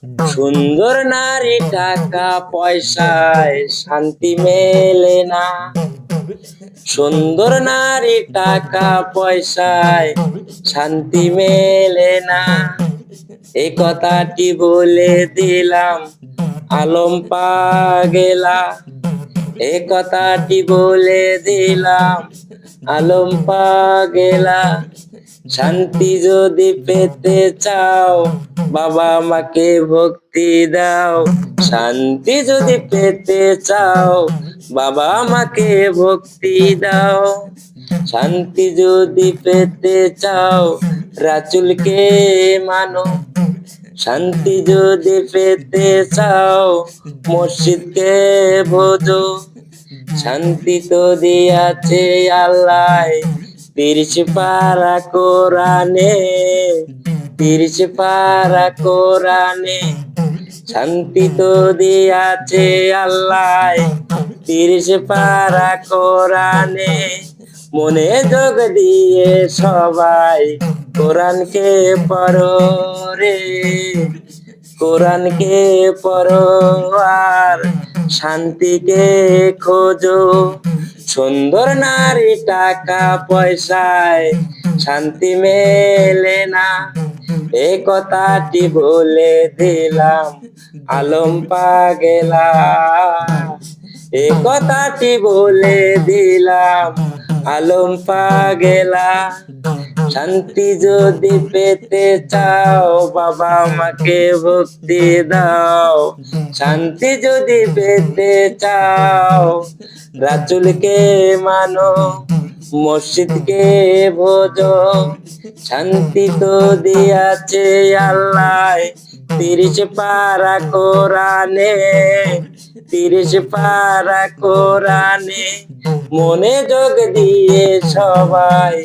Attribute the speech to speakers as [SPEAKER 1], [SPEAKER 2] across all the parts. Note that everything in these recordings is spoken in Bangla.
[SPEAKER 1] সুন্দর নারী টাকা পয়সায় শান্তি মেলে না। সুন্দর নারী টাকা পয়সায় শান্তি মেলে না। এই কথাটি বলে দিলাম আলম পাগেলা। এই কথাটি বলে দিলাম আলম পাগেলা। শান্তি যদি পেতে চাও বাবা মাকে ভক্তি দাও। শান্তি যদি পেতে চাও বাবা মাকে ভক্তি দাও। শান্তি যদি পেতে চাও রাসূলকে মানো। শান্তি যদি পেতে চাও মসজিদকে ভোজো। শান্তি তো দিয়াছে আল্লাহ ৩০ পারা কোরআনে। ৩০ পারা কোরআনে। শান্তি তো দিয়াছে আল্লাহ ৩০ পারা কোরআনে। মনে যোগ দিয়ে সবাই কোরআনকে পড়ো রে। কোরআনকে পড়ো আর শান্তিকে খোঁজো। সুন্দর নারী টাকা পয়সায় শান্তি মেলে না। এই কথাটি বলে দিলাম আলম পাগেলা। এই কথাটি বলে দিলাম আলম পাগেলা। শান্তি যদি পেতে চাও বাবা মাকে ভক্তি দাও। শান্তি যদি পেতে চাও রাসূলকে মানো। মসজিদকে ভোজো। শান্তি তো দিয়াছে আল্লাহ ৩০ পারা কোরআনে। ৩০ পারা কোরআনে। মনে যোগ দিয়ে সবাই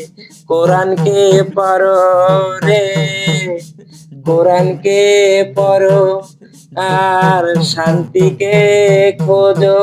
[SPEAKER 1] কোরআনকে পড়ো রে। কোরআনকে পড়ো আর শান্তিকে খোঁজো।